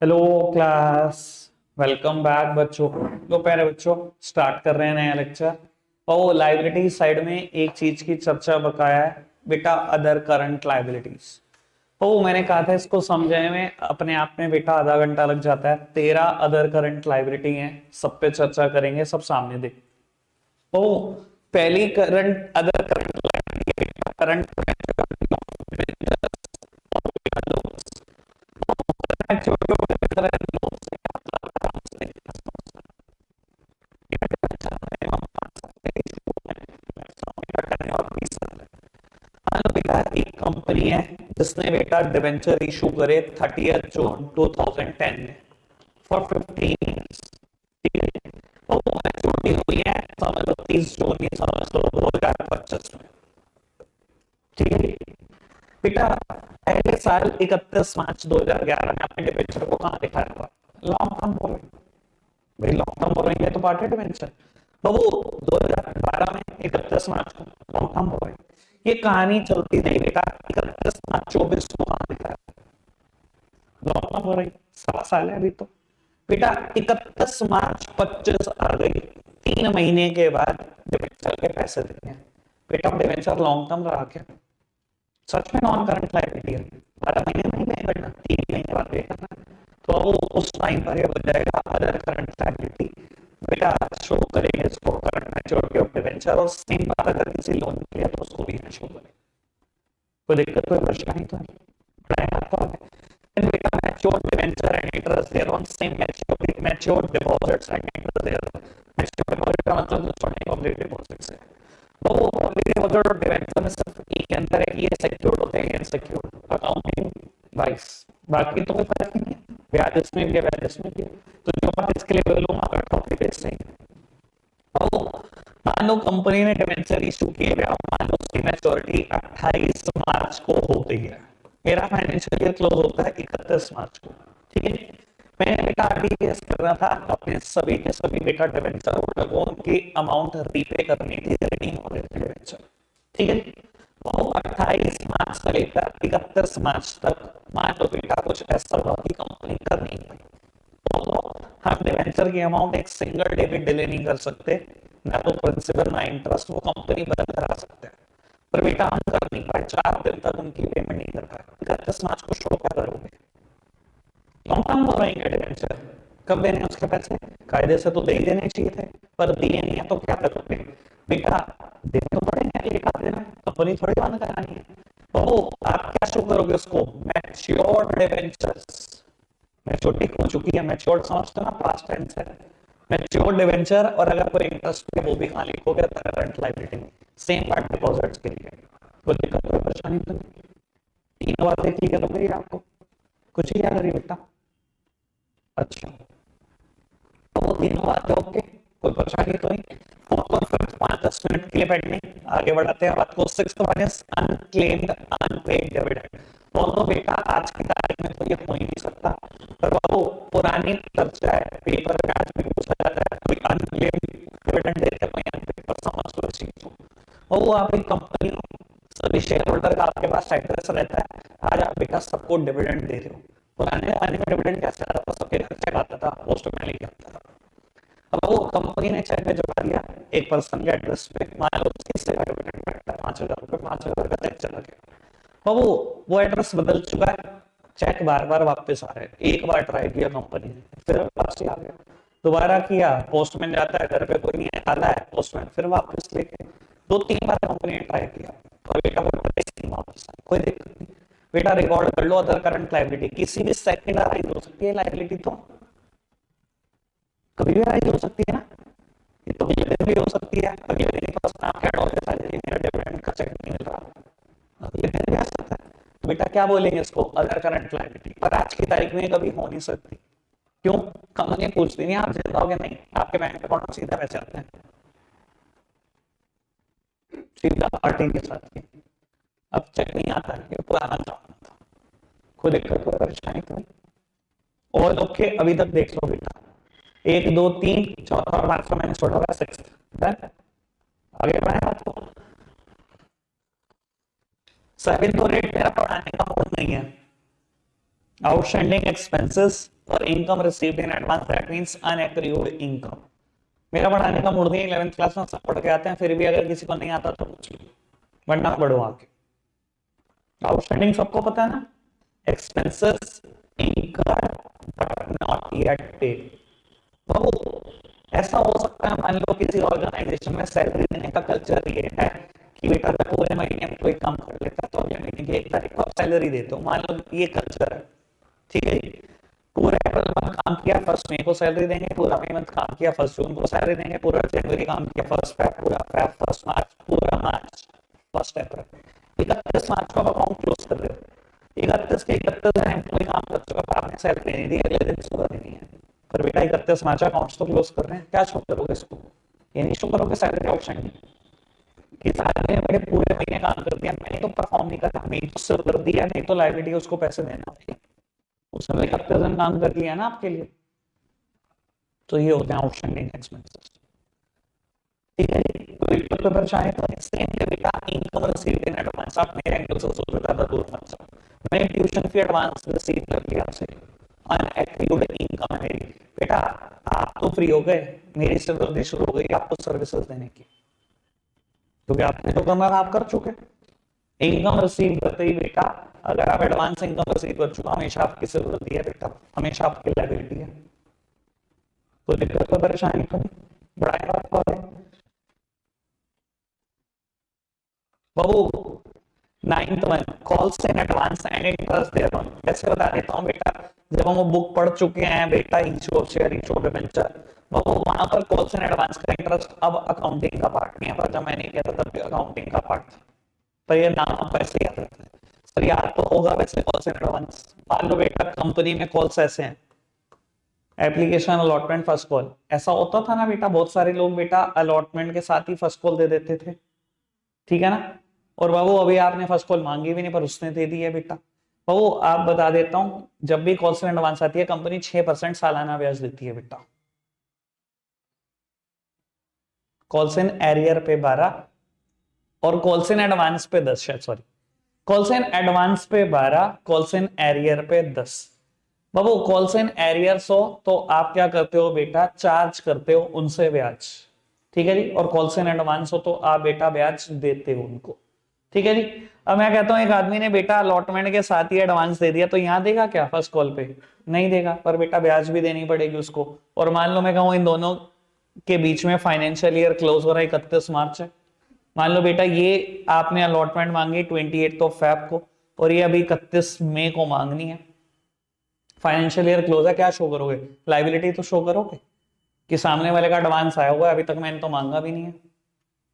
Hello class. Welcome back बच्चों। तो प्यारे बच्चों, स्टार्ट कर रहे हैं नया लेक्चर। और लाइबिलिटी साइड में एक चीज की चर्चा बकाया है बेटा, अदर करंट लाइबिलिटीज। तो मैंने कहा था इसको समझने में अपने आप में बेटा आधा घंटा लग जाता है। 13 अदर करंट लाइबिलिटी हैं, सब पे चर्चा करेंगे, सब सामने देख। तो पहली current other current liability current बेटा एक कंपनी है जिसने बेटा डिवेंचर इशू करे 30 जून 2010 में फॉर 15 years। ठीक है, और वो मैच्योरिटी हुई है समझ लो 30 जून, ये समझ लो 2025 में। ठीक है बेटा, पहले साल 31 मार्च 2011 में आपने डिवेंचर को कहां दिखाया था? Long term borrowing. भाई लॉन्ग टर्म बोरोइंग है तो पार्ट है डिवेंचर। तो वो 2012 में 31 मार्च को लॉन्ग टर्म बोरोइंग। ये कहानी चलती नहीं बेटा, 31 मार्च 24 को कहां दिखाया? Long term borrowing. 7 साल है अभी तो। बेटा 31 मार्च 25 आ गई, 3 महीने के बाद डिवेंचर के पैसे देने। बेटा डिवेंचर लॉन्ग टर्म रहा क्या? सच में नॉन करंट लायबिलिटी है। 12 महीने नहीं है बेटा, 3 महीने बाद पे करना। तो वो उस टाइम पर ये हो जाएगा अदर करंट लायबिलिटी। बेटा शो करेंगे इसको करंट मैच्योरिटी ऑफ डिवेंचर, और सेम बात अगर किसी लोन के लिए तो उसको भी शो करेंगे। कोई दिक्कत, कोई परेशानी तो नहीं? पढ़ाया तो है। Then बेटा matured debenture and interest there on same matured deposits and interest there। matured deposit का मतलब जो छोटे public deposits है, तो वो public deposit और debenture में सिर्फ एक अंतर है कि ये secured होते हैं, unsecured accounting वाइज। बाकी तो कोई फर्क नहीं है, ब्याज इसमें भी है ब्याज इसमें भी है। तो जो बात इसके लिए बोलूंगा अगर टॉपिक ऐसे ही। तो मान लो कंपनी ने डिवेंचर इशू किए, मान लो उसकी मैच्योरिटी 28 मार्च को हो गई है। मेरा फाइनेंशियल ईयर क्लोज होता है 31 मार्च को। ठीक है, मैंने बेटा आरटीजीएस करना था अपने सभी के सभी बेटा डिवेंचर होल्डर को, उनकी अमाउंट रीपे करनी थी, रिडीम हो रहे थे डिवेंचर। ठीक है, तो 28 मार्च से लेकर 31 मार्च तक मान लो बेटा कुछ ऐसा हुआ कि कंपनी कर नहीं पाई, तो हम डिवेंचर की अमाउंट एक सिंगल डे में डिले नहीं कर सकते, ना तो प्रिंसिपल ना इंटरेस्ट, वो कंपनी बंद करा सकते हैं। पर बेटा हम कर नहीं पाए, 4 दिन तक उनकी पेमेंट नहीं कर पाए। 31 मार्च को शो क्या करोगे? लॉन्ग टर्म हो रहेंगे डिवेंचर, कब देने उसके पैसे? कायदे से तो दे ही देने चाहिए थे, पर दिए नहीं है तो क्या करोगे? बेटा देने तो पड़ेंगे, एक आध दिन में कंपनी थोड़ी बंद करानी है। तो आप क्या शो करोगे उसको? Matured debentures. मैच्योरिटी हो चुकी है, मैच्योर्ड समझते ना, पास्ट टेंस है। मैच्योर्ड डिवेंचर, और अगर कोई इंटरेस्ट है वो भी कहां लिखोगे? करंट लायबिलिटी में। सेम बात डिपॉजिट्स के लिए। कोई दिक्कत, कोई परेशानी तो नहीं? तीनों बातें क्लियर हो गई आपको? कुछ ही याद रही बेटा? अच्छा, तो वो तीनों बातें ओके, कोई परेशानी तो नहीं? और फिर 5-10 मिनट के लिए पेंडिंग, आगे बढ़ाते हैं बात को। Sixth one is unclaimed unpaid dividend. तो बेटा आज की तारीख में तो ये हो ही नहीं सकता, पर वो पुरानी चर्चा है, पेपर में आज भी पूछा जाता है, कोई अनक्लेम्ड डिविडेंड देते कोई अनपेड, पर समझ लो इस चीज को। और वो आप एक कंपनी हो, सभी शेयर होल्डर का आपके पास एड्रेस रहता है, आज आप बेटा सबको डिविडेंड दे रहे हो। पुराने जमाने में डिविडेंड कैसे आता था? सबके घर चेक आता था, पोस्ट में लेके आता था। अब वो कंपनी ने चेक भिजवा दिया एक पर्सन के एड्रेस पे, मान लो किससे का डिविडेंड बैठता है 5,000 रुपए, 5,000 का चेक चला गया। अब वो एड्रेस बदल चुका है, चेक बार बार वापस आ रहे हैं। एक बार ट्राई किया कंपनी ने, फिर वापस आ गया, दोबारा किया, पोस्टमैन जाता है घर पे, कोई नहीं आता है, पोस्टमैन फिर वापस लेके 2-3 बार कंपनी ने ट्राई किया, और बेटा वो वापस कोई दिक्कत नहीं। बेटा रिकॉर्ड कर लो, अदर करंट लायबिलिटी किसी भी सेकंड राइज हो सकती है, लायबिलिटी तो कभी भी राइज हो सकती है ना। ये तो अगले दिन भी हो सकती है, अगले दिन ही पर्सन आपके एडवोकेट आ जाएगी, मेरा डिविडेंड का चेक नहीं मिल रहा, अगले दिन भी आ सकता है। तो बेटा क्या बोलेंगे इसको? Other current liability. पर आज की तारीख में कभी हो नहीं सकती। क्यों? कंपनी पूछती नहीं आप जिंदा हो गए, नहीं, आपके बैंक अकाउंट में सीधा पैसे आते हैं, सीधा पार्टी के साथ ही। अब चेक नहीं आता है, ये पुराना काम था, कोई दिक्कत कोई परेशानी तो नहीं। और ओके अभी तक देख लो बेटा, 1 2 3 चौथा और पांचवा मैंने छोड़ा हुआ, सिक्स्थ डन। आगे बढ़े बात को। सेवन तो रेट मेरा पढ़ाने का मूड नहीं है। आउटस्टैंडिंग एक्सपेंसेस और income received in advance that means unaccrued income. मेरा पढ़ाने का मूड नहीं, 11th क्लास में सब पढ़ के आते हैं, फिर भी अगर किसी को नहीं आता तो पूछ लो, वरना पढ़ो आके। आउटस्टैंडिंग सबको पता है ना, expenses incurred but not yet paid. तो ऐसा हो सकता है, मान लो किसी ऑर्गेनाइजेशन में सैलरी देने का कल्चर ये है कि बेटा जब पूरे महीने में कोई काम कर लेता तो अगले महीने की 1 तारीख को आप सैलरी देते हो, मान लो ये कल्चर है, ठीक है। पूरा अप्रैल मंथ काम किया, 1 मई को सैलरी देंगे, पूरा मई मंथ काम किया, 1 जून को सैलरी देंगे, पूरा जनवरी काम किया, 1 फेब, पूरा फेब, 1 मार्च, पूरा मार्च, 1 अप्रैल, 31 मार्च को आप अकाउंट क्लोज कर रहे हो। 31 के 31 एम्प्लॉय काम कर चुका, आपने सैलरी नहीं दी, अगले दिन सुबह देनी है, पर बेटा 31 मार्च अकाउंट्स तो क्लोज कर रहे हैं, क्या शो करोगे इसको? ये नहीं शो करोगे सैलरी ऑप्शन कि सारे मेरे पूरे महीने काम कर दिया, मैंने तो परफॉर्म नहीं करा, मेरी तो सिर कर दिया, नहीं तो लाइबिलिटी उसको पैसे देना होगा, उसने 31 दिन काम कर लिया ना आपके लिए। तो ये होते हैं आउटस्टैंडिंग एक्सपेंसेस, ठीक है। तो परेशानी तो इसलिए कि बेटा इनकम रिसीव्ड इन एडवांस, आप मेरे एंगल से सोचो, ज्यादा दूर मत जाओ, मैंने ट्यूशन फी एडवांस रिसीव कर लिया आपसे, अनएक्रूड इनकम है मेरी, बेटा आप तो फ्री हो गए, मेरी सिर्फ शुरू हो गई आपको सर्विसेज देने की, क्योंकि आपने तो कमर आप कर चुके। इनकम रिसीव करते ही बेटा, अगर आप एडवांस इनकम रिसीव कर चुका, हमेशा आपकी जरूरत है बेटा, हमेशा आपकी लायबिलिटी है, तो दिक्कत को परेशानी को नहीं बढ़ाएगा आपको आगे। बाबू 9th 1 calls in advance and interest thereon, कैसे बता देता हूँ बेटा, जब हम वो बुक पढ़ चुके हैं बेटा, each of share each of debenture, बाबू वहां पर कॉल्स इन एडवांस का इंटरेस्ट अब अकाउंटिंग का पार्ट नहीं है, पर जब मैंने किया था तब भी अकाउंटिंग का पार्ट था, पर ये नाम पैसे याद रखते हैं सर, याद तो होगा वैसे कॉल्स इन एडवांस। मान लो बेटा कंपनी में कॉल्स ऐसे हैं, एप्लीकेशन अलॉटमेंट फर्स्ट कॉल, ऐसा होता था ना बेटा, बहुत सारे लोग बेटा अलॉटमेंट के साथ ही फर्स्ट कॉल दे देते थे, ठीक है ना। और बाबू अभी आपने फर्स्ट कॉल मांगी भी नहीं, पर उसने दे दी है बेटा। बाबू आप बता देता हूं, जब भी कॉल्स इन एडवांस आती है, कंपनी 6% सालाना ब्याज देती है बेटा, कॉल्स इन एरियर पे 12 और कॉल्स इन एडवांस पे 10, शायद सॉरी, कॉल्स इन एडवांस पे 12, कॉल्स इन एरियर पे 10। बाबू कॉल्स इन एरियर्स हो तो आप क्या करते हो बेटा, चार्ज करते हो उनसे ब्याज, ठीक है जी, और कॉल्स इन एडवांस हो तो आप बेटा ब्याज देते हो उनको, ठीक है जी। अब मैं कहता हूं एक आदमी ने बेटा अलॉटमेंट के साथ ही एडवांस दे दिया, तो यहां देगा क्या फर्स्ट कॉल पे? नहीं देगा, पर बेटा ब्याज भी देनी पड़ेगी उसको। और मान लो मैं कहूं इन दोनों के बीच में फाइनेंशियल ईयर क्लोज हो रहा है 31 मार्च है, मान लो बेटा ये आपने अलॉटमेंट मांगी 28 फेब को, और ये अभी 31 मई को मांगनी है, फाइनेंशियल ईयर क्लोज है, क्या शो करोगे? लाइबिलिटी तो शो करोगे कि सामने वाले का एडवांस आया हुआ है, अभी तक मैंने तो मांगा भी नहीं है,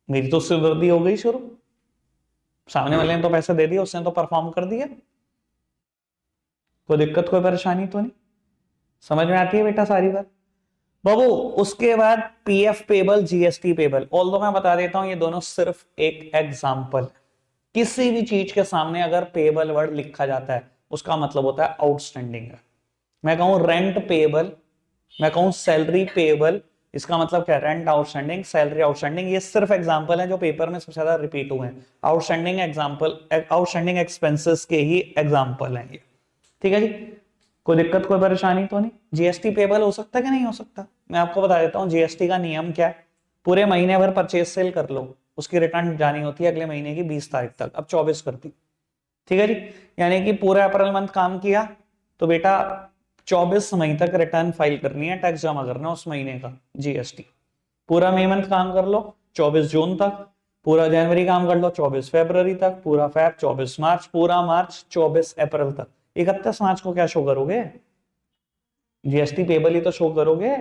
मेरी तो सिरदर्दी हो गई शुरू, सामने वाले ने तो पैसे दे दिए, उसने तो परफॉर्म कर दिया, कोई दिक्कत कोई परेशानी तो नहीं, समझ में आती है बेटा सारी बात। बाबू उसके बाद PF payable, GST payable, although मैं बता देता हूं ये दोनों सिर्फ एक एग्जांपल, किसी भी चीज के सामने अगर पेबल वर्ड लिखा जाता है उसका मतलब होता है आउटस्टैंडिंग है। मैं कहूं रेंट पेबल, मैं कहूं सैलरी पेबल, इसका मतलब क्या? रेंट आउटस्टैंडिंग, सैलरी आउटस्टैंडिंग, ये सिर्फ एग्जांपल है जो पेपर में सबसे ज्यादा रिपीट हुए हैं, आउटस्टैंडिंग एग्जांपल, आउटस्टैंडिंग एक्सपेंसेस के ही एग्जांपल हैं ये, ठीक है जी। कोई दिक्कत कोई परेशानी तो नहीं। जीएसटी पेबल हो सकता है कि नहीं हो सकता? मैं आपको बता देता हूं जीएसटी का नियम क्या है, पूरे महीने भर परचेज सेल कर लो, उसकी रिटर्न जानी होती है अगले महीने की 20 तारीख तक, अब 24 कर दी, ठीक है जी। यानी कि पूरा अप्रैल मंथ काम किया तो बेटा 24 मई तक रिटर्न फाइल करनी है, टैक्स जमा करना उस महीने का जीएसटी। पूरा मई मंथ काम कर लो 24 जून तक, पूरा जनवरी काम कर लो 24 फरवरी तक, पूरा फेब 24 मार्च, पूरा मार्च 24 अप्रैल तक। 31 मार्च को क्या शो करोगे? जीएसटी पेबल ही तो शो करोगे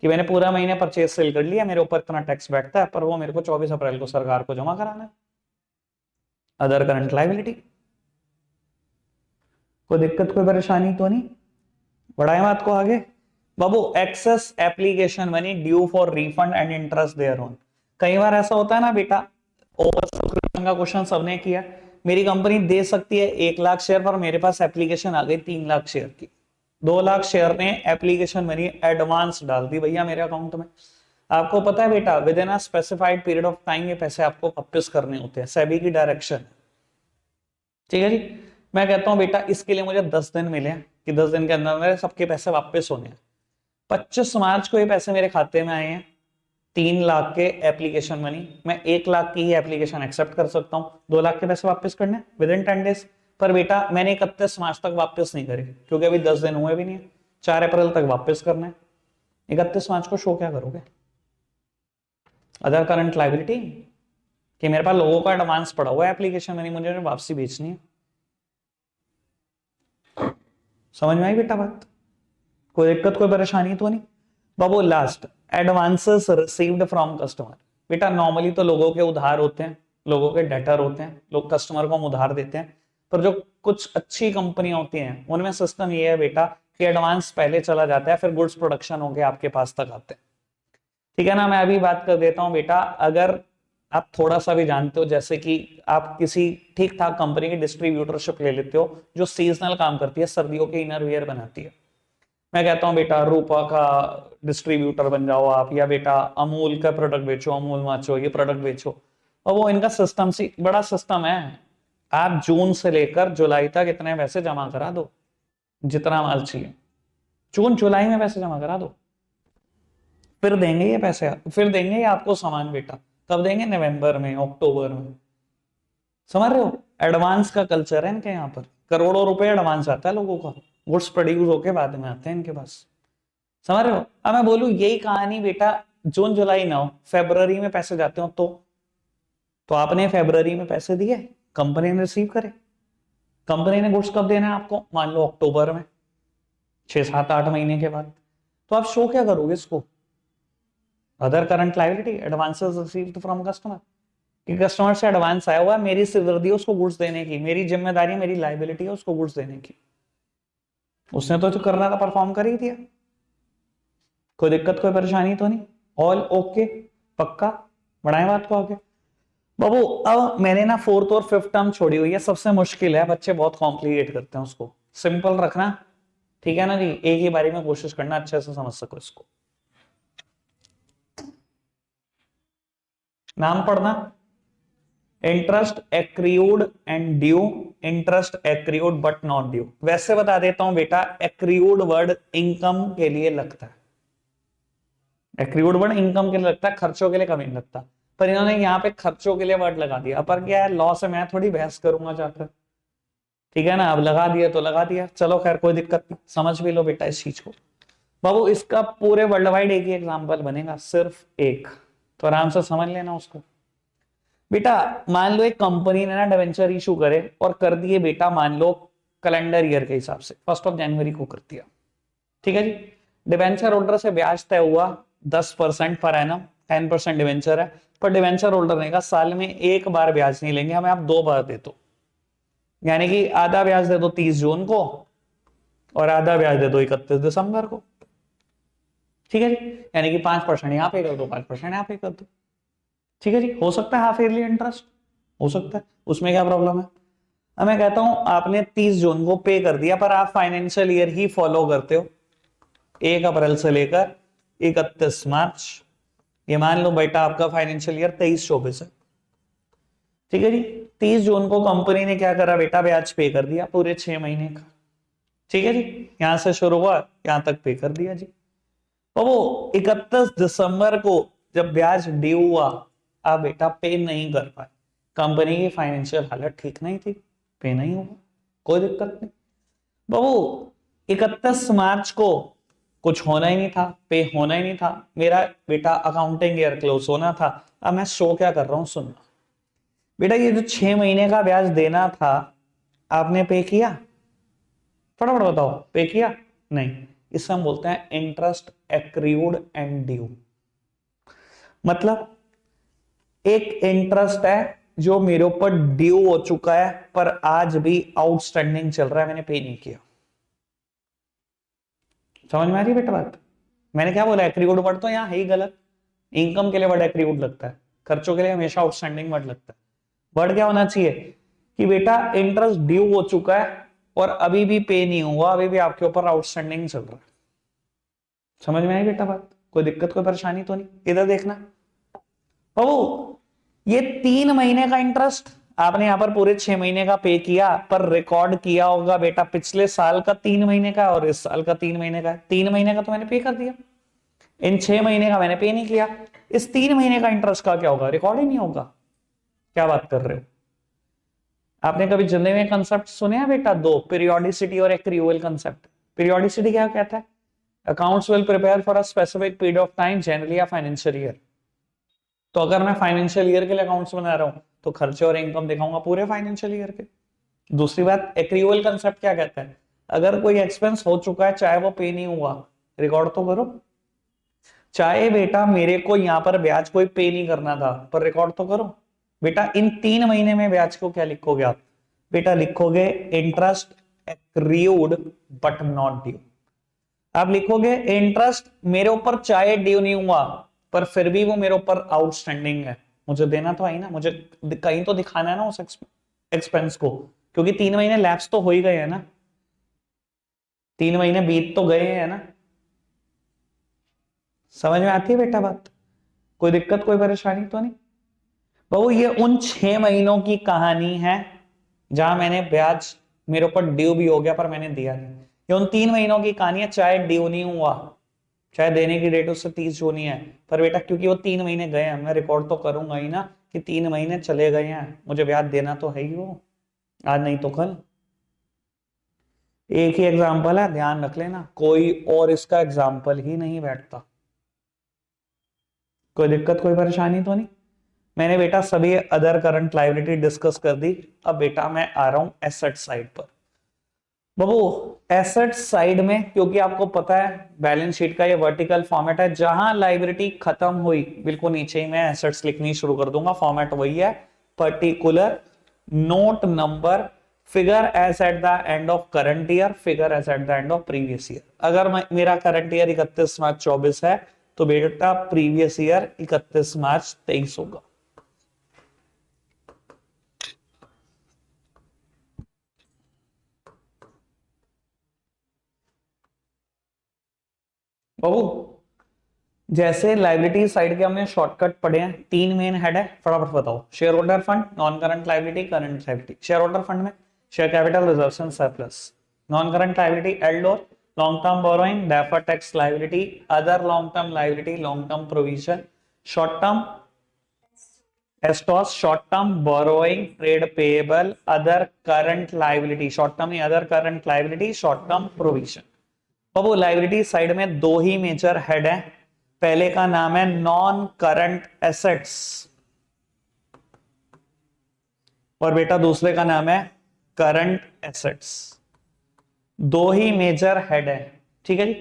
कि मैंने पूरा महीने परचेज सेल कर लिया, मेरे ऊपर इतना टैक्स बैठता है, पर वो मेरे को 24 अप्रैल को सरकार को जमा कराना है, अदर करंट लायबिलिटी। कोई दिक्कत कोई परेशानी तो नहीं, बढ़ाए बात को आगे। बाबू excess application money due for refund and interest thereon, कई बार ऐसा होता है ना बेटा, ओवर सब्सक्रिप्शन का क्वेश्चन सबने किया, मेरी कंपनी दे सकती है 1 लाख शेयर, पर मेरे पास एप्लीकेशन आ गई 3 लाख शेयर की, 2 लाख शेयर ने एप्लीकेशन मनी एडवांस डाल दी भैया मेरे अकाउंट में। आपको पता है बेटा with in a specified period of time ये पैसे आपको वापस करने होते हैं, सेबी की डायरेक्शन, ठीक है जी। मैं कहता हूं बेटा इसके लिए मुझे 10 दिन मिले कि 10 दिन के अंदर मेरे सबके पैसे वापस होने हैं। 25 मार्च को ये पैसे मेरे खाते में आए हैं, 3 लाख के एप्लीकेशन मनी, मैं 1 लाख की ही एप्लीकेशन एक्सेप्ट कर सकता हूँ, 2 लाख के पैसे वापस करने विद इन 10 डेज। पर बेटा मैंने 31 मार्च तक वापस नहीं करे, क्योंकि अभी 10 दिन हुए भी नहीं है, 4 अप्रैल तक वापस करना है। 31 मार्च को शो क्या करोगे? अदर करंट लायबिलिटी, कि मेरे पास लोगों का एडवांस पड़ा हुआ है एप्लीकेशन मनी, मुझे वापसी बेचनी है। समझ में आई बेटा बात? कोई दिक्कत कोई परेशानी तो नहीं बाबू? Last, advances received from customer. बेटा नॉर्मली तो लोगों के उधार होते हैं, लोगों के डेटर होते हैं, लोग कस्टमर को हम उधार देते हैं, पर जो कुछ अच्छी कंपनियां होती हैं उनमें सिस्टम ये है बेटा कि एडवांस पहले चला जाता है, फिर गुड्स प्रोडक्शन होके आपके पास तक आते हैं। ठीक है ना? मैं अभी बात कर देता हूं बेटा, अगर आप थोड़ा सा भी जानते हो, जैसे कि आप किसी ठीक ठाक कंपनी की डिस्ट्रीब्यूटरशिप ले लेते हो जो सीजनल काम करती है, सर्दियों के इनर वियर बनाती है, मैं कहता हूं बेटा रूपा का डिस्ट्रीब्यूटर बन जाओ आप, या बेटा अमूल का प्रोडक्ट बेचो, अमूल माचो ये प्रोडक्ट बेचो। और वो इनका सिस्टम सी बड़ा सिस्टम है, आप जून से लेकर जुलाई तक इतने पैसे जमा करा दो, जितना माल चाहिए जून जुलाई में पैसे जमा करा दो, फिर देंगे ये पैसे, फिर देंगे ये आपको सामान बेटा। कब देंगे? नवंबर में, अक्टूबर में। समझ रहे हो? एडवांस का कल्चर है इनके यहाँ पर, करोड़ों रुपए एडवांस आता है लोगों का, गुड्स प्रोड्यूस होके बाद में आते हैं इनके पास। समझ रहे हो? अब मैं बोलूं यही कहानी बेटा जून जुलाई ना हो, फरवरी में पैसे जाते हो तो आपने फरवरी में पैसे दिए, कंपनी ने रिसीव करे, कंपनी ने गुड्स कब देना है आपको? मान लो अक्टूबर में, 6 7 8 महीने के बाद। तो आप शो क्या करोगे इसको? Other current liability, advances received from customer, कि कस्टमर से एडवांस आया हुआ है, मेरी सिरदर्दी है उसको गुड्स देने की, मेरी जिम्मेदारी, मेरी लायबिलिटी है उसको गुड्स देने की। उसने तो जो करना था परफॉर्म कर ही दिया, कोई दिक्कत कोई परेशानी तो नहीं? All okay? पक्का? बढ़ाएं बात को आगे बाबू। अब मैंने ना 4th और 5th टर्म छोड़ी हुई है, सबसे मुश्किल है, बच्चे बहुत कॉम्प्लिकेट करते हैं उसको, सिंपल रखना। ठीक है ना जी? एक ही बारी में कोशिश करना अच्छे से समझ सको इसको। नाम पढ़ना, interest accrued and due, interest accrued but not due. वैसे बता देता हूं बेटा, एक्रियूड वर्ड इनकम के लिए लगता है, एक्रियूड वर्ड इनकम के लिए लगता है, खर्चों के लिए कभी नहीं लगता, पर इन्होंने यहाँ पे खर्चों के लिए वर्ड लगा दिया। पर क्या है, लॉ से मैं थोड़ी बहस करूंगा जाकर, ठीक है ना? अब लगा दिया तो लगा दिया, चलो खैर कोई दिक्कत नहीं, समझ भी लो बेटा इस चीज को। बाबू इसका पूरे वर्ल्ड वाइड एक ही एग्जाम्पल बनेगा, सिर्फ एक, तो आराम से समझ लेना उसको। बेटा मान लो एक कंपनी ने ना डिवेंचर इशू करे और कर दिए बेटा, मान लो कैलेंडर ईयर के हिसाब से 1 जनवरी को कर दिया, ठीक है जी? डिवेंचर होल्डर से ब्याज तय हुआ 10% पर एनम, 10% डिवेंचर है, पर डिवेंचर होल्डर ने कहा साल में एक बार ब्याज नहीं लेंगे, हमें आप 2 बार दे दो, यानी कि आधा ब्याज दे दो 30 जून को और आधा ब्याज दे दो 31 दिसंबर को, ठीक है जी? यानी कि 5% यहाँ पे कर दो, 5% यहाँ पे कर दो, ठीक है जी? हो सकता है हाफ ईयरली इंटरेस्ट, हो सकता है, उसमें क्या प्रॉब्लम है? अब मैं कहता हूं आपने 30 जून को पे कर दिया, पर आप फाइनेंशियल ईयर ही फॉलो करते हो, 1 अप्रैल से लेकर 31 मार्च, ये मान लो बेटा आपका फाइनेंशियल ईयर 23-24 है, ठीक है जी? 30 जून को कंपनी ने क्या करा बेटा, ब्याज पे कर दिया पूरे 6 महीने का, ठीक है जी? यहां से शुरू हुआ यहां तक पे कर दिया जी। तो वो 31 दिसंबर को जब ब्याज ड्यू हुआ, आप बेटा पे नहीं कर पाए, कंपनी की फाइनेंशियल हालत ठीक नहीं थी, पे नहीं हुआ, कोई दिक्कत नहीं बाबू। 31 मार्च को कुछ होना ही नहीं था, पे होना ही नहीं था, मेरा बेटा अकाउंटिंग ईयर क्लोज होना था। अब मैं शो क्या कर रहा हूं, सुनना बेटा, ये जो 6 महीने का ब्याज देना था आपने पे किया? फटाफट बताओ, पे किया? नहीं, इसे हम बोलते हैं इंटरेस्ट एक्रियूड एंड ड्यू। मतलब एक इंटरेस्ट है जो मेरे ऊपर ड्यू हो चुका है, पर आज भी आउटस्टैंडिंग चल रहा है, मैंने पे नहीं किया। समझ में आ रही बेटा बात? मैंने क्या बोला, एक्रियूड वर्ड तो यहां है ही गलत, इनकम के लिए वर्ड एक्रियूड लगता है, खर्चों के लिए हमेशा आउटस्टैंडिंग वर्ड लगता है। वर्ड क्या होना चाहिए कि बेटा इंटरेस्ट ड्यू हो चुका है और अभी भी पे नहीं हुआ, अभी भी आपके ऊपर आउटस्टैंडिंग चल रहा है। समझ में आई बेटा बात? कोई दिक्कत कोई परेशानी तो नहीं? इधर देखना बाबू, ये 3 महीने का इंटरेस्ट आपने यहाँ पर पूरे 6 महीने का पे किया, पर रिकॉर्ड किया होगा बेटा पिछले साल का 3 महीने का और इस साल का 3 महीने का। 3 महीने का तो मैंने पे कर दिया, इन 6 महीने का मैंने पे नहीं किया। इस 3 महीने का इंटरेस्ट का क्या होगा, रिकॉर्ड ही नहीं होगा। क्या बात कर रहे हो। आपने कभी जिंदगी में कंसेप्ट सुने हैं बेटा दो, पीरियोडिसिटी और एक्रियूअल कंसेप्ट। पीरियोडिसिटी क्या कहता है, accounts will prepare for a specific period of time, generally a financial year. तो अगर मैं फाइनेंशियल ईयर के लिए अकाउंट्स बना रहा हूं तो खर्चे और इनकम दिखाऊंगा पूरे फाइनेंशियल ईयर के। दूसरी बात, एक्रियूअल कंसेप्ट क्या कहता है, अगर कोई एक्सपेंस हो चुका है चाहे वो पे नहीं हुआ, रिकॉर्ड तो करो। चाहे बेटा मेरे को यहां पर ब्याज कोई पे नहीं करना था, पर रिकॉर्ड तो करो। बेटा इन 3 महीने में ब्याज को क्या लिखोगे आप, बेटा लिखोगे interest accrued but not due. आप लिखोगे इंटरेस्ट मेरे ऊपर चाहे ड्यू नहीं हुआ, पर फिर भी वो मेरे ऊपर आउटस्टैंडिंग है, मुझे देना तो आई ना, मुझे कहीं तो दिखाना है ना उस एक्सपेंस को, क्योंकि 3 महीने लैप्स तो हो ही गए हैं ना, 3 महीने बीत तो गए हैं ना। समझ में आती है बेटा बात, कोई दिक्कत कोई परेशानी तो नहीं। बहू ये उन 6 महीनों की कहानी है जहां मैंने ब्याज मेरे ऊपर ड्यू भी हो गया पर मैंने दिया नहीं। ये उन 3 महीनों की कहानी है चाहे ड्यू नहीं हुआ, चाहे देने की डेट उससे 30 जून ही है, पर बेटा क्योंकि वो 3 महीने गए हैं मैं रिकॉर्ड तो करूंगा ही ना कि 3 महीने चले गए हैं, मुझे ब्याज देना तो है ही वो, आज नहीं तो कल। एक ही एग्जाम्पल है, ध्यान रख लेना, कोई और इसका एग्जाम्पल ही नहीं बैठता। कोई दिक्कत कोई परेशानी तो नहीं। मैंने बेटा सभी अदर करंट लायबिलिटी डिस्कस कर दी, अब बेटा मैं आ रहा हूं एसेट साइड पर। बाबू एसेट साइड में क्योंकि आपको पता है बैलेंस शीट का ये वर्टिकल फॉर्मेट है, जहां लायबिलिटी खत्म हुई बिल्कुल नीचे ही मैं एसेट्स लिखनी शुरू कर दूंगा। फॉर्मेट वही है, particular note number figure as at the end of current year, figure as at the end of previous year. अगर मेरा करंट ईयर 31 मार्च 24 है तो बेटा प्रीवियस ईयर 31 मार्च 23 होगा। बाबू जैसे लाइबिलिटी साइड के हमने शॉर्टकट पढ़े हैं, 3 मेन हेड है, फटाफट बताओ। Shareholder fund, non current liability, current liability. Shareholder fund में share capital, reserves and surplus. Non current liability एल्डोर, long term borrowing, deferred tax liability, other long term liability, long term provision. Short term एस्टॉस, short term borrowing, trade payable, other current liability, short term other current liability, short term provision. अब वो liability side में दो ही major head है, पहले का नाम है नॉन करंट एसेट्स और बेटा दूसरे का नाम है करंट एसेट्स। दो ही मेजर हेड है, ठीक है जी।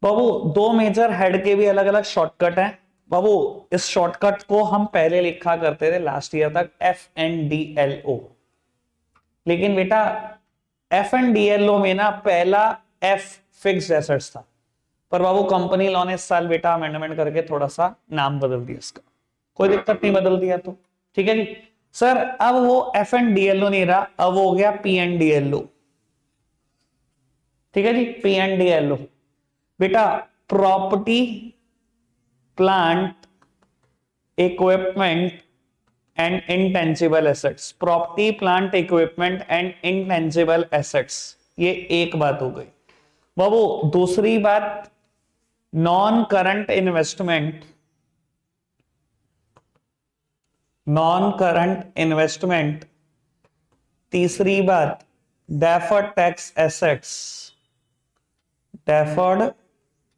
बाबू दो मेजर हेड के भी अलग अलग शॉर्टकट है। बाबू इस शॉर्टकट को हम पहले लिखा करते थे लास्ट ईयर तक FNDLO, लेकिन बेटा FNDLO में ना पहला F फिक्स्ड एसेट्स था, पर बाबू कंपनी लॉ ने इस साल बेटा अमेंडमेंट करके थोड़ा सा नाम बदल दिया इसका। कोई दिक्कत नहीं, बदल दिया तो ठीक है जी। सर अब वो FNDLO नहीं रहा, अब हो गया PNDLO, ठीक है जी। PNDLO बेटा property plant equipment and intangible assets, property plant equipment and intangible assets, ये एक बात हो गई। बाबू दूसरी बात non current investment, non current investment. तीसरी बात deferred tax assets, deferred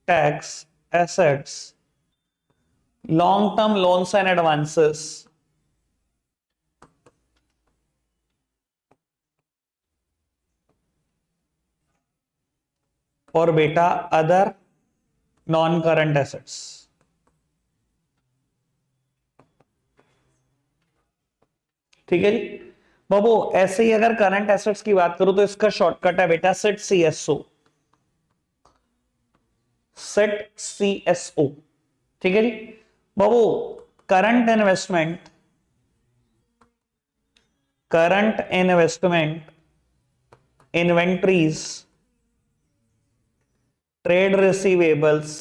tax assets, long term loans and advances, और बेटा अदर नॉन करंट एसेट्स। ठीक है जी। बाबू ऐसे ही अगर करंट एसेट्स की बात करूं तो इसका शॉर्टकट है बेटा सेट CSO, सेट CSO, ठीक है जी। बाबू current investment, current investment, inventories, trade receivables,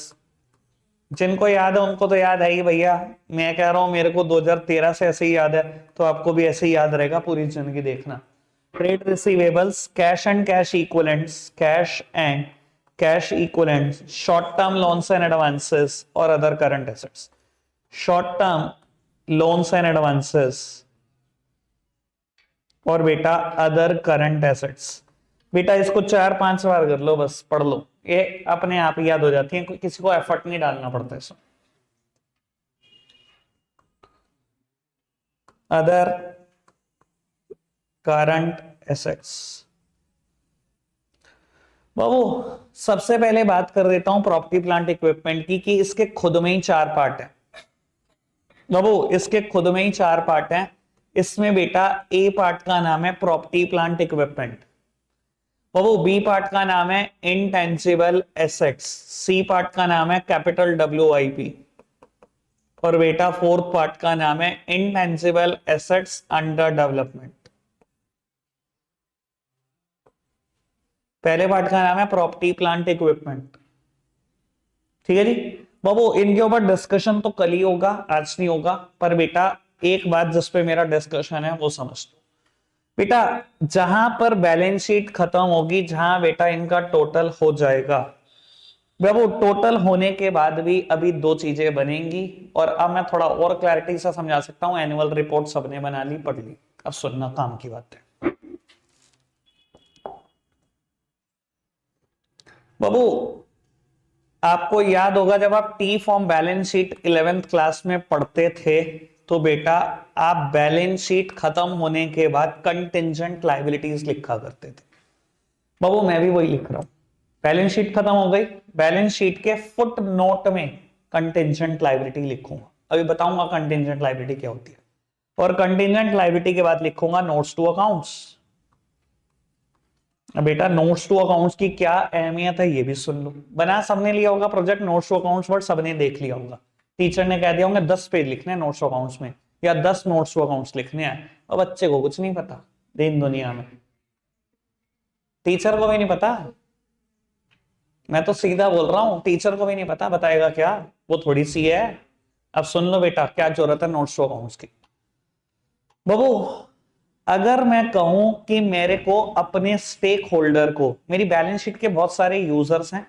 जिनको याद है उनको तो याद है ही भैया, मैं कह रहा हूं मेरे को 2013 से ऐसे ही याद है, तो आपको भी ऐसे ही याद रहेगा पूरी जिंदगी, देखना। Trade receivables, cash and cash equivalents, cash and cash equivalents, short term loans and advances और other current assets. Short term loans and advances और बेटा अदर करंट एसेट्स। बेटा इसको 4-5 बार कर लो, बस पढ़ लो, ये अपने आप याद हो जाती है, किसी को एफर्ट नहीं डालना पड़ता इसमें। Other current assets. बाबू सबसे पहले बात कर देता हूं प्रॉपर्टी प्लांट इक्विपमेंट की, कि इसके खुद में ही 4 पार्ट है। बाबू इसके खुद में ही 4 पार्ट हैं। इसमें बेटा ए पार्ट का नाम है प्रॉपर्टी प्लांट इक्विपमेंट, बाबू बी पार्ट का नाम है इनटेंजिबल एसेट्स, सी पार्ट का नाम है कैपिटल WIP, और बेटा फोर्थ पार्ट का नाम है इनटेंजिबल एसेट्स अंडर डेवलपमेंट। पहले पार्ट का नाम है प्रॉपर्टी प्लांट इक्विपमेंट, ठीक है जी। बाबू इनके ऊपर डिस्कशन तो कल ही होगा, आज नहीं होगा, पर बेटा एक बात जिस पे मेरा डिस्कशन है वो समझ लो। बेटा जहां पर बैलेंस शीट खत्म होगी, जहां बेटा इनका टोटल हो जाएगा, बाबू टोटल होने के बाद भी अभी 2 चीजें बनेंगी, और अब मैं थोड़ा और क्लैरिटी से समझा सकता हूं। एनुअल रिपोर्ट सबने बना ली, पढ़ ली, अब सुनना काम की बात है। बाबू आपको याद होगा जब आप T form balance sheet 11th class में पढ़ते थे, तो बेटा आप बैलेंस शीट खत्म होने के बाद कंटिंजेंट लायबिलिटीज लिखा करते थे। बाबू मैं भी वही लिख रहा हूं, बैलेंस शीट खत्म हो गई, बैलेंस शीट के फुट नोट में कंटिंजेंट लायबिलिटी लिखूंगा। अभी बताऊंगा कंटिंजेंट लायबिलिटी क्या होती है, और कंटिंजेंट लायबिलिटी के बाद लिखूंगा नोट्स टू अकाउंट्स। बेटा नोट्स टू अकाउंट्स की क्या अहमियत है ये भी सुन लो। बना सबने लिया होगा project notes to accounts, but सबने देख लिया होगा, टीचर ने कह दिया होंगे 10 पेज लिखने हैं नोट्स टू अकाउंट्स में, या 10 नोट्स टू अकाउंट्स लिखने हैं, और बच्चे को कुछ नहीं पता दिन दुनिया में, टीचर को भी नहीं पता। मैं तो सीधा बोल रहा हूं, टीचर को भी नहीं पता, बताएगा क्या, वो थोड़ी सी है। अब सुन लो बेटा क्या जरूरत है नोट्स टू अकाउंट्स की। बाबू अगर मैं कहूं कि मेरे को अपने स्टेक होल्डर को, मेरी बैलेंस शीट के बहुत सारे यूजर्स हैं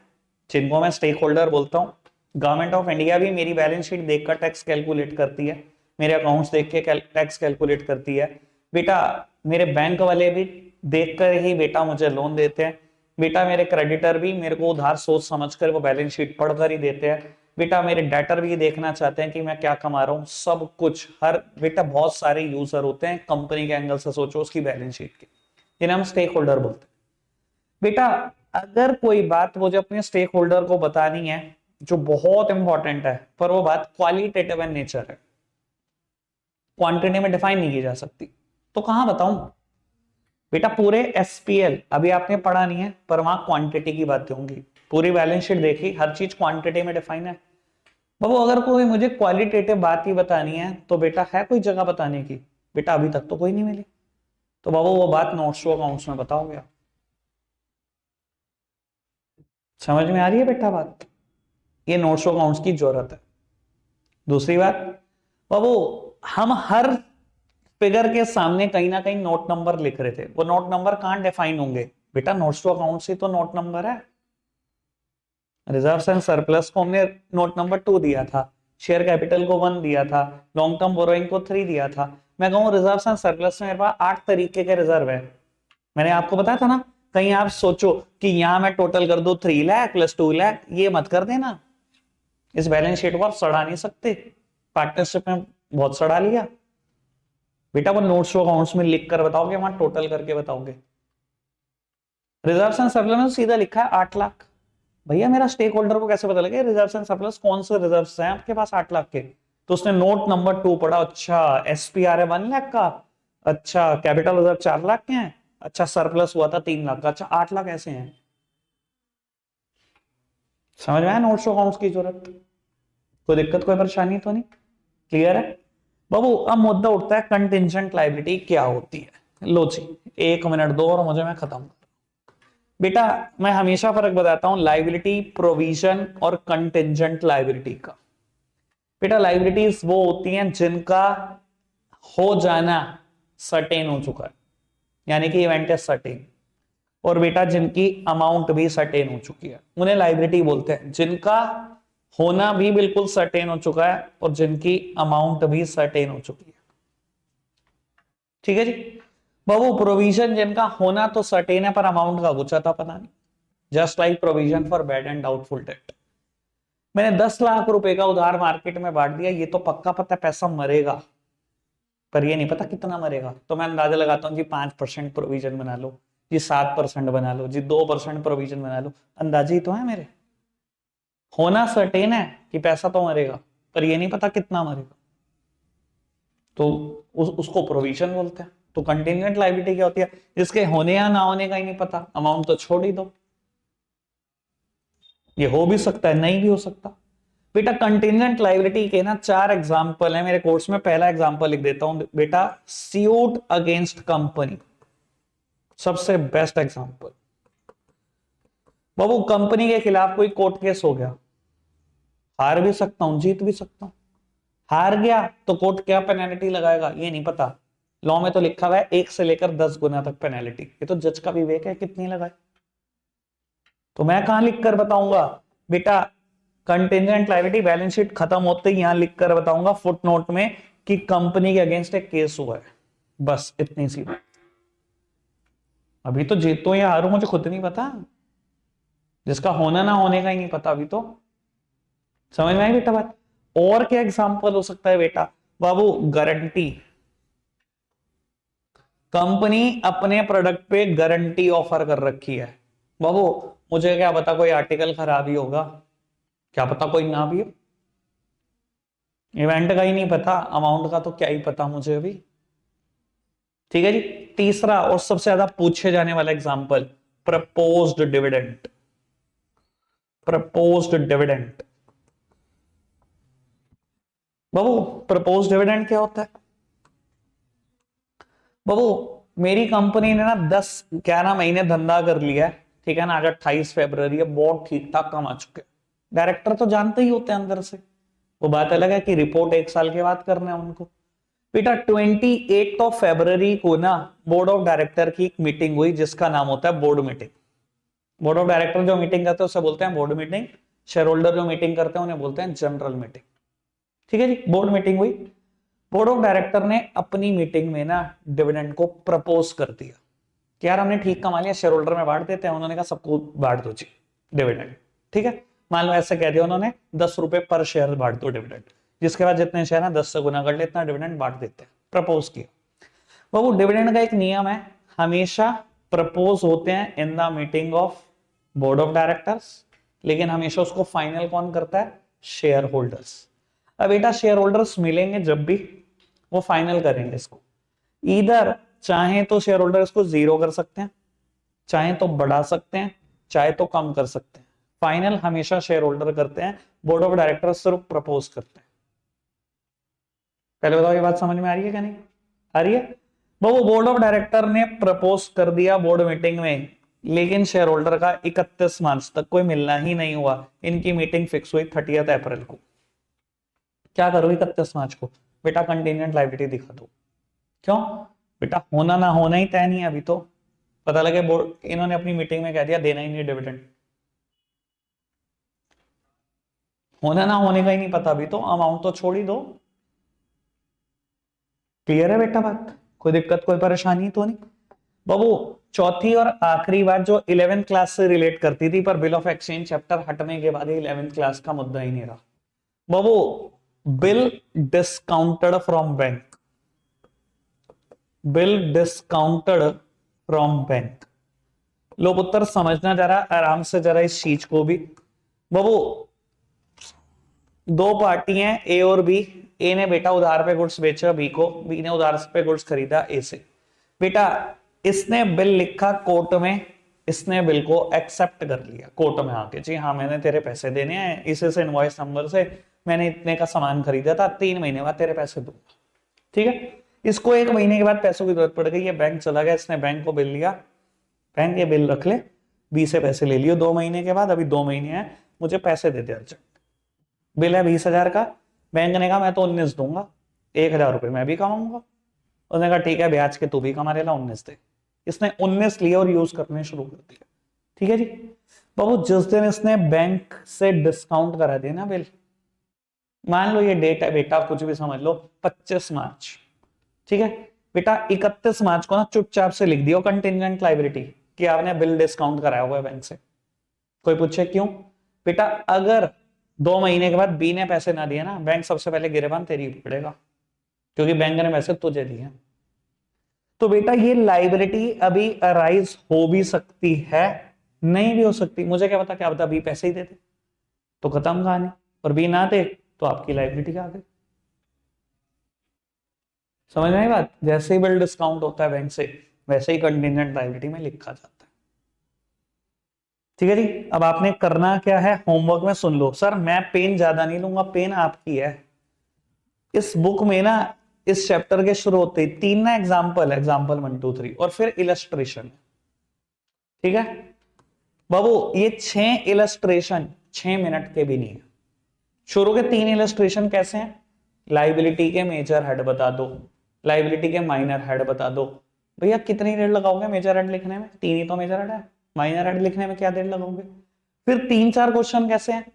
जिनको मैं स्टेक होल्डर बोलता हूं। गवर्नमेंट ऑफ इंडिया भी मेरी बैलेंस शीट देखकर टैक्स कैलकुलेट करती है, मेरे अकाउंट्स देख के टैक्स कैलकुलेट करती है। बेटा मेरे बैंक वाले भी देखकर ही बेटा मुझे लोन देते हैं। बेटा मेरे क्रेडिटर भी मेरे को उधार सोच समझकर वो बैलेंस शीट पढ़कर ही देते हैं। बेटा मेरे डेटर भी देखना चाहते हैं कि मैं क्या कमा रहा हूं, सब कुछ हर बेटा बहुत सारे यूजर होते हैं कंपनी के एंगल से, सोचो उसकी बैलेंस शीट के, जिन्हें हम स्टेक होल्डर बोलते हैं। बेटा अगर कोई बात मुझे अपने स्टेक होल्डर को बतानी है जो बहुत इंपॉर्टेंट है, पर वो बात क्वालिटेटिव इन नेचर है, क्वांटिटी में डिफाइन नहीं की जा सकती, तो कहां बताऊं। बेटा पूरे SPL अभी आपने पढ़ा नहीं है, पर वहां क्वांटिटी की बातें होंगी, पूरी बैलेंस शीट देखी, हर चीज क्वांटिटी में डिफाइन है। बाबू अगर कोई मुझे क्वालिटेटिव बात ही बतानी है, तो बेटा है कोई जगह बताने की, बेटा अभी तक तो कोई नहीं मिली, तो बाबू वो बात नोट्स टू अकाउंट्स में बताओगे आप। समझ में आ रही है बेटा बात, ये नोट्स टू अकाउंट्स की जरूरत है। दूसरी बात बाबू, हम हर फिगर के सामने कहीं ना कहीं नोट नंबर लिख रहे थे, वो नोट नंबर कहां डिफाइन होंगे, बेटा नोट्स टू अकाउंट्स ही तो नोट नंबर है। रिजर्व्स एंड सरप्लस को हमने नोट नंबर 2 दिया था, शेयर कैपिटल को 1 दिया था, लॉन्ग टर्म बोरोइंग को 3 दिया था। मैं कहूं रिजर्व्स एंड सरप्लस में मेरे पास 8 तरीके के रिजर्व है, मैंने आपको बताया था ना। कहीं आप सोचो कि यहां मैं टोटल कर दो 3 लाख प्लस 2 लाख, ये मत कर देना, इस बैलेंस शीट को आप सड़ा नहीं सकते, पार्टनरशिप में बहुत सड़ा लिया। बेटा वो नोट्स टू अकाउंट्स में लिख कर बताओगे, वहां टोटल करके बताओगे। रिजर्व्स एंड सरप्लस में सीधा लिखा है 8 लाख, भैया मेरा स्टेक होल्डर को कैसे पता लगे रिजर्व्स एंड सरप्लस कौन से रिजर्व्स हैं आपके पास 8 लाख के। तो उसने नोट नंबर 2 पढ़ा, अच्छा SPR है 1 लाख का, अच्छा कैपिटल रिजर्व 4 लाख के हैं, अच्छा सरप्लस हुआ था 3 लाख का, अच्छा 8 लाख ऐसे हैं। समझ में आया नोट्स टू अकाउंट्स की जरूरत, कोई दिक्कत कोई परेशानी तो नहीं, क्लियर है बाबू। अब मुद्दा उठता है कंटिंजेंट लायबिलिटी क्या होती है। लो जी 1 मिनट दो और मुझे, मैं खत्म। बेटा मैं हमेशा फर्क बताता हूं लाइबिलिटी प्रोविजन और कंटिंजेंट लाइबिलिटी का। बेटा लाइबिलिटीज वो होती हैं जिनका हो जाना सर्टेन हो चुका है, यानी कि इवेंट इज सर्टेन, और बेटा जिनकी अमाउंट भी सर्टेन हो चुकी है उन्हें लाइबिलिटी बोलते हैं। जिनका होना भी बिल्कुल सर्टेन हो चुका है और जिनकी अमाउंट भी सर्टेन हो चुकी है। ठीक है जी। बाबू प्रोविजन जिनका होना तो सर्टेन है पर अमाउंट का कुछ आता पता नहीं, just like provision for bad and doubtful debt. मैंने 10 लाख रुपए का उधार मार्केट में बांट दिया, ये तो पक्का पता है पैसा मरेगा, पर ये नहीं पता कितना मरेगा, तो मैं अंदाजा लगाता हूँ जी 5% प्रोविजन बना लो जी, 7% बना लो जी, 2% प्रोविजन बना लो, अंदाजे ही तो है मेरे। होना सर्टेन है कि पैसा तो मरेगा, पर ये नहीं पता कितना मरेगा, तो उसको प्रोविजन बोलते हैं। तो कंटिजेंट लायबिलिटी क्या होती है? जिसके होने या ना होने का ही नहीं पता, अमाउंट तो छोड़ ही दो, ये हो भी सकता है नहीं भी हो सकता। बेटा कंटिजेंट लायबिलिटी के ना 4 एग्जांपल है मेरे कोर्स में। पहला एग्जांपल लिख देता हूं बेटा, सूट अगेंस्ट कंपनी, सबसे बेस्ट एग्जांपल। बाबू कंपनी के खिलाफ कोई कोर्ट केस हो गया, हार भी सकता हूं जीत भी सकता हूं। हार गया तो कोर्ट क्या पेनल्टी लगाएगा ये नहीं पता, लॉ में तो लिखा हुआ है 1 से लेकर 10 गुना तक पेनल्टी, ये तो जज का विवेक है कितनी लगाए। तो मैं कहां लिख कर बताऊंगा बेटा, कंटिजेंट लायबिलिटी बैलेंस शीट खत्म होते ही यहां लिखकर बताऊंगा फुट नोट में कि कंपनी के अगेंस्ट एक केस हुआ है, बस इतनी सी बात। अभी तो जीतो या हारू मुझे खुद नहीं पता, जिसका होना ना होने का ही नहीं पता अभी तो। समझ में आई बेटा बात? और क्या एग्जांपल हो सकता है बेटा? बाबू गारंटी, कंपनी अपने प्रोडक्ट पे गारंटी ऑफर कर रखी है। बाबू मुझे क्या पता कोई आर्टिकल खराब ही होगा, क्या पता कोई ना भी हो, इवेंट का ही नहीं पता, अमाउंट का तो क्या ही पता मुझे अभी। ठीक है जी। तीसरा और सबसे ज्यादा पूछे जाने वाला example, proposed dividend. Proposed dividend बाबू, प्रपोज्ड डिविडेंड क्या होता है? बाबू मेरी कंपनी ने ना 10-11 महीने धंधा कर लिया है, ठीक है ना, आज 28 फरवरी है, बहुत ठीक ठाक कमा चुके। डायरेक्टर तो जानते ही होते हैं अंदर से, वो बात अलग है कि रिपोर्ट 1 साल के बाद करना है उनको। बेटा 28 फरवरी को ना बोर्ड ऑफ डायरेक्टर की एक मीटिंग हुई जिसका नाम होता है board meeting. Board of director जो मीटिंग करते हैं उसे बोलते हैं बोर्ड मीटिंग, शेयर होल्डर जो मीटिंग करते हैं उन्हें बोलते हैं जनरल मीटिंग। ठीक है जी। बोर्ड मीटिंग हुई, बोर्ड ऑफ डायरेक्टर ने अपनी मीटिंग में ना डिविडेंड को प्रपोज कर दिया कि यार हमने ठीक कमा लिया, शेयर होल्डर में बांट देते हैं। उन्होंने कहा सबको बांट दो जी डिविडेंड, ठीक है। मान लो ऐसे कह दिया उन्होंने 10 रुपए पर शेयर बांट दो डिविडेंड, जिसके बाद जितने शेयर है 10 से गुना कर ले, इतना डिविडेंड बांट देते हैं, प्रपोज किया। वो डिविडेंड का एक नियम है, हमेशा प्रपोज होते हैं in the meeting of board of directors, लेकिन हमेशा उसको फाइनल कौन करता है? Share holders. अब बेटा शेयर होल्डर्स मिलेंगे जब भी, वो फाइनल करेंगे इसको। इधर चाहे तो शेयर होल्डर इसको 0 कर सकते हैं, चाहे तो बढ़ा सकते हैं, चाहे तो कम कर सकते हैं। फाइनल हमेशा शेयर होल्डर करते हैं, बोर्ड ऑफ डायरेक्टर सिर्फ प्रपोज करते हैं। पहले बताओ ये बात समझ में आ रही है क्या नहीं आ रही है? वो बोर्ड ऑफ डायरेक्टर ने प्रपोज कर दिया बोर्ड मीटिंग में, लेकिन शेयर होल्डर का 31 मार्च तक कोई मिलना ही नहीं हुआ। इनकी मीटिंग फिक्स हुई 30 अप्रैल को। क्या करो 31 मार्च को? बेटा कंटिजेंट लायबिलिटी दिखा दो। क्यों? बेटा होना ना होना ही तय नहीं है अभी तो, पता लगे बोर्ड इन्होंने अपनी मीटिंग में कह दिया देना ही नहीं डिविडेंड, होना ना होने का ही नहीं पता अभी तो, अमाउंट तो छोड़ ही दो। क्लियर है बेटा बात? कोई दिक्कत कोई परेशानी तो नहीं? बाबू चौथी और आखिरी बात जो 11th क्लास से रिलेट करती थी, पर बिल ऑफ एक्सचेंज चैप्टर हटने के बाद 11th क्लास का मुद्दा ही नहीं रहा। बाबू bill discounted from bank, bill discounted from bank. लो पुत्र समझना जरा आराम से जरा इस चीज को भी। बाबू दो पार्टी हैं ए और बी, ए ने बेटा उधार पे गुड्स बेचा बी को, बी ने उधार पे गुड्स खरीदा ए से। बेटा इसने बिल लिखा कोर्ट में, इसने बिल को एक्सेप्ट कर लिया कोर्ट में आके, जी हाँ मैंने तेरे पैसे देने हैं, इसे से इनवॉइस नंबर से मैंने इतने का सामान खरीदा था, 3 महीने बाद तेरे पैसे दूंगा। ठीक है। इसको 1 महीने के बाद पैसों की जरूरत पड़ गई, ये बैंक चला गया, इसने बैंक को बिल लिया, बैंक ये बिल रख ले, बी से पैसे ले लियो 2 महीने के बाद, अभी 2 महीने हैं, मुझे पैसे दे दे अर्जेंट। बिल है 20,000 का, बैंक ने कहा मैं तो 19 दूंगा, 1,000 रुपये मैं भी कमाऊंगा। उसने कहा ठीक है ब्याज के तू भी कमा लेला, 19 दे। इसने 19 लिए और यूज करने शुरू कर दिया। ठीक है जी। बाबू जिस दिन इसने बैंक से डिस्काउंट करा दिया ना बिल, मान लो ये डेट है बेटा, कुछ भी समझ लो 25 मार्च, ठीक है बेटा, 31 मार्च को ना चुपचाप से लिख दियो कंटिंजेंट लायबिलिटी कि आपने बिल डिस्काउंट कराया हुआ है बैंक से। कोई पूछे क्यों बेटा, अगर 2 महीने के बाद बी ने पैसे ना दिए ना, बैंक सबसे पहले गिरेबान तेरी पड़ेगा, क्योंकि बैंक ने पैसे तुझे दिए। तो बेटा ये लायबिलिटी अभी अराइज हो भी सकती है, नहीं भी हो सकती, मुझे क्या पता, क्या बता बी पैसे ही देते तो खत्म कहानी, और बी ना दे तो आपकी लायबिलिटी आ गई। समझ में आई बात? जैसे ही बिल डिस्काउंट होता है बैंक से, वैसे ही कंटिजेंट लायबिलिटी में लिखा जाता है। ठीक है जी। अब आपने करना क्या है, होमवर्क में सुन लो। सर मैं पेन ज्यादा नहीं लूंगा, पेन आपकी है। इस बुक में ना इस चैप्टर के शुरू होते ही 3 ना एग्जाम्पल, एग्जाम्पल 1 2 3 और फिर इलस्ट्रेशन। ठीक है बाबू, ये 6 इलस्ट्रेशन 6 मिनट के भी नहीं है। शुरू के 3 इलस्ट्रेशन कैसे हैं, लाइबिलिटी के मेजर हेड बता दो, लाइबिलिटी के माइनर हेड बता दो। भैया कितनी देर लगाओगे मेजर हेड लिखने में, 3 ही तो मेजर हेड है, माइनर हेड लिखने में क्या देर लगाओगे। फिर 3 4 क्वेश्चन कैसे हैं,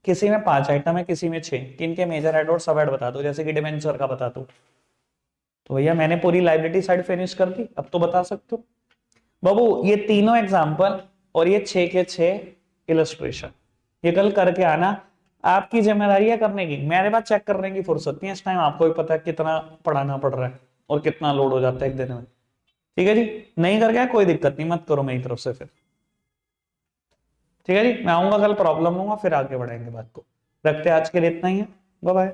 किसी में 5 आइटम है, किसी में 6, किनके मेजर हेड और सब हेड बता दो, जैसे कि डिबेंचर का बता दो। तो भैया मैंने पूरी लाइबिलिटी साइड फिनिश कर दी, अब तो बता सकते हो। बाबू ये तीनों एग्जाम्पल और ये 6 के 6 इलस्ट्रेशन, ये कल करके आना, आपकी जिम्मेदारी है करने की, मेरे पास चेक करने की फुर्सत नहीं है इस टाइम, आपको भी पता है कितना पढ़ाना पड़ रहा है और कितना लोड हो जाता है एक दिन में। ठीक है जी, नहीं करके आए, कोई दिक्कत नहीं, मत करो मेरी तरफ से फिर। ठीक है जी, मैं आऊंगा कल, प्रॉब्लम लूंगा, फिर आगे बढ़ाएंगे बात को। रखते आज के लिए इतना ही है, बाय बाय।